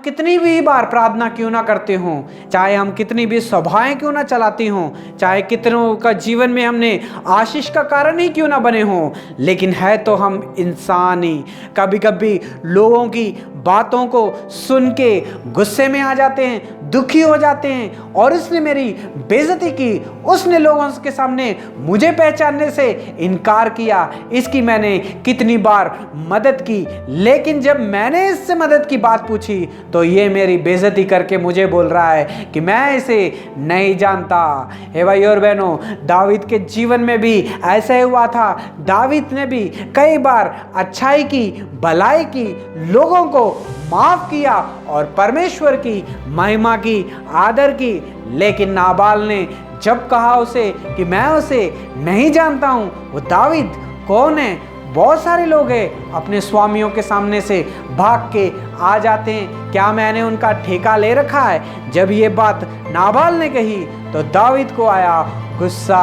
कितनी भी बार प्रार्थना क्यों ना करते हों, चाहे हम कितनी भी सभाएं क्यों ना चलाती हों, चाहे कितनों का जीवन में हमने आशीष का कारण ही क्यों ना बने हों, लेकिन है तो हम इंसान ही। कभी कभी लोगों की बातों को सुन के गुस्से में आ जाते हैं, दुखी हो जाते हैं, और उसने मेरी बेइज्जती की, उसने लोगों के सामने मुझे पहचानने से इनकार किया, इसकी मैंने कितनी बार मदद की, लेकिन जब मैंने इससे मदद की बात पूछी तो ये मेरी बेइज्जती करके मुझे बोल रहा है कि मैं इसे नहीं जानता। हे भाई और बहनों, दावीद के जीवन में भी ऐसा ही हुआ था। दावीद ने भी कई बार अच्छाई की, भलाई की, लोगों को माफ किया और परमेश्वर की महिमा की, आदर की, लेकिन नाबाल ने जब कहा उसे कि मैं उसे नहीं जानता हूं, वो दावीद कौन है? बहुत सारे लोग हैं अपने स्वामियों के सामने से भाग के आ जाते हैं, क्या मैंने उनका ठेका ले रखा है? जब ये बात नाबाल ने कही तो दावीद को आया गुस्सा।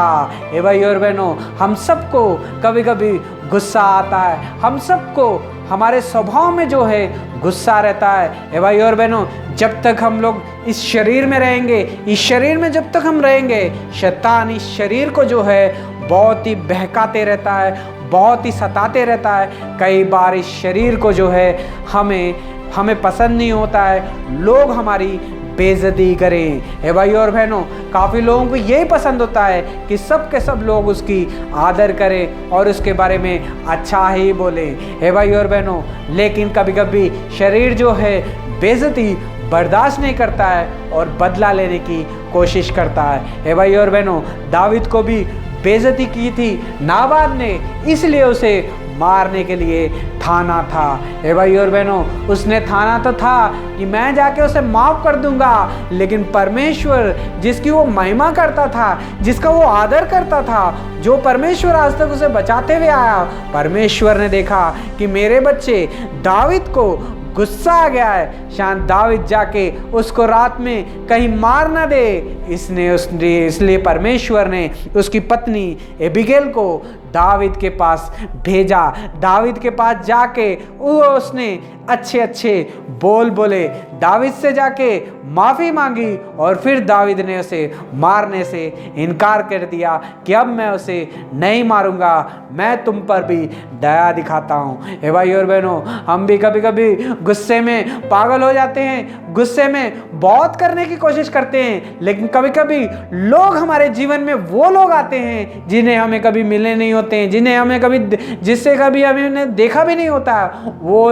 ए भाई और बहनों, हम सबको कभी कभी गुस्सा आता है, हम सबको हमारे स्वभाव में जो है गुस्सा रहता है। ए भाई और बहनों, जब तक हम लोग इस शरीर में रहेंगे, इस शरीर में जब तक हम रहेंगे, शैतान इस शरीर को जो है बहुत ही बहकाते रहता है, बहुत ही सताते रहता है। कई बार इस शरीर को जो है हमें पसंद नहीं होता है, लोग हमारी बेइज्जती करें। हे भाई और बहनों, काफ़ी लोगों को यही पसंद होता है कि सब के सब लोग उसकी आदर करें और उसके बारे में अच्छा ही बोलें। हे भाई और बहनों, लेकिन कभी कभी शरीर जो है बेइज्जती बर्दाश्त नहीं करता है और बदला लेने की कोशिश करता है। हे भाई और बहनों, दावीद को भी बेइज्जती की थी नाबाल ने, इसलिए उसे मारने के लिए ठाना था। हे भाई और बहनों, उसने ठाना तो था कि मैं जाके उसे माफ कर दूंगा, लेकिन परमेश्वर जिसकी वो महिमा करता था, जिसका वो आदर करता था, जो परमेश्वर आज तक उसे बचाते हुए आया, परमेश्वर ने देखा कि मेरे बच्चे दावीद को गुस्सा आ गया है, शायद दावीद जाके उसको रात में कहीं मार ना दे, इसलिए परमेश्वर ने उसकी पत्नी एबीगेल को दावीद के पास भेजा। दावीद के पास जाके उसने अच्छे अच्छे बोल बोले, दावीद से जाके माफ़ी मांगी, और फिर दावीद ने उसे मारने से इनकार कर दिया कि अब मैं उसे नहीं मारूंगा, मैं तुम पर भी दया दिखाता हूँ। हे भाई और बहनों, हम भी कभी कभी गुस्से में पागल हो जाते हैं, गुस्से में बहुत करने की कोशिश करते हैं, लेकिन कभी कभी लोग हमारे जीवन में वो लोग आते हैं जिन्हें हमें कभी मिले नहीं होते हैं, जिससे कभी हमने देखा भी नहीं होता, वो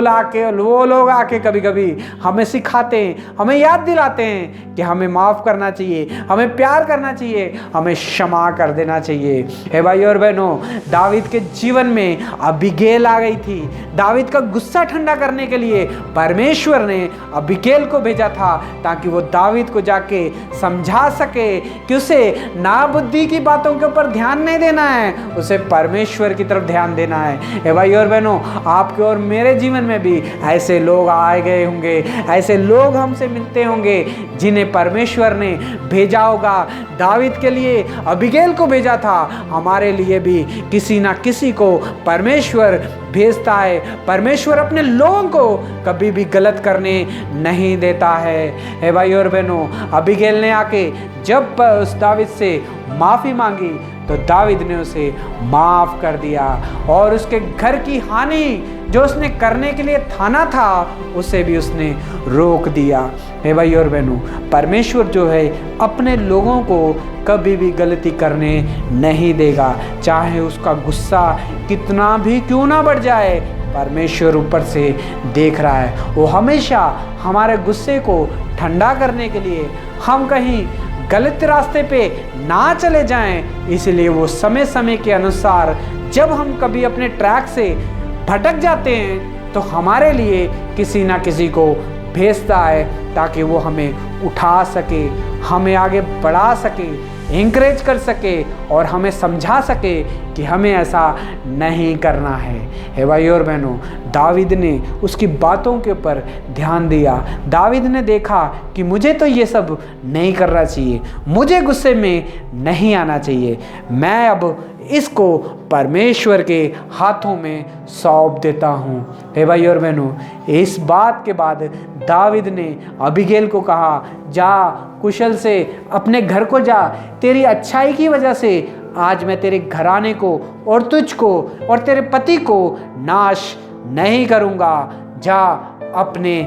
लोग आके कभी कभी हमें सिखाते हैं, हमें याद दिलाते हैं कि हमें माफ़ करना चाहिए, हमें प्यार करना चाहिए, हमें क्षमा कर देना चाहिए। हे भाई और बहनों, दावीद के जीवन में अबीगेल आ गई थी। दावीद का गुस्सा ठंडा करने के लिए परमेश्वर ने अबीगेल को भेजा था, ताकि वो दावीद को जाके समझा सके कि उसे ना बुद्धि की बातों के ऊपर ध्यान नहीं देना है, उसे परमेश्वर की तरफ ध्यान देना है। हे भाई और बहनों, आपके और मेरे जीवन में भी ऐसे लोग आए गए होंगे, ऐसे लोग हमसे मिलते होंगे जिन्हें परमेश्वर ने भेजा होगा। दावीद के लिए अबीगेल को भेजा था, हमारे लिए भी किसी ना किसी को परमेश्वर भेजता है। परमेश्वर अपने लोगों को कभी भी गलत करने नहीं देता है। हे भाई और बहनों, अबीगेल ने आके जब उस दावीद से माफ़ी मांगी तो दावीद ने उसे माफ़ कर दिया, और उसके घर की हानि जो उसने करने के लिए ठाना था उसे भी उसने रोक दिया। हे भाई और बहनों, परमेश्वर जो है अपने लोगों को कभी भी गलती करने नहीं देगा, चाहे उसका गुस्सा कितना भी क्यों ना बढ़ जाए, परमेश्वर ऊपर से देख रहा है। वो हमेशा हमारे गुस्से को ठंडा करने के लिए हम कहीं गलत रास्ते पे ना चले जाएं, इसलिए वो समय समय के अनुसार जब हम कभी अपने ट्रैक से भटक जाते हैं तो हमारे लिए किसी ना किसी को भेजता है, ताकि वो हमें उठा सके, हमें आगे बढ़ा सके, इंकरेज कर सके और हमें समझा सके कि हमें ऐसा नहीं करना है। हे भाई और बहनों, दावीद ने उसकी बातों के ऊपर ध्यान दिया। दावीद ने देखा कि मुझे तो ये सब नहीं करना चाहिए, मुझे गुस्से में नहीं आना चाहिए, मैं अब इसको परमेश्वर के हाथों में सौंप देता हूँ। हे भाई और बहनों, इस बात के बाद दाविद ने अबीगैल को कहा, जा कुशल से अपने घर को जा, तेरी अच्छाई की वजह से आज मैं तेरे घराने को और तुझको और तेरे पति को नाश नहीं करूँगा। जा अपने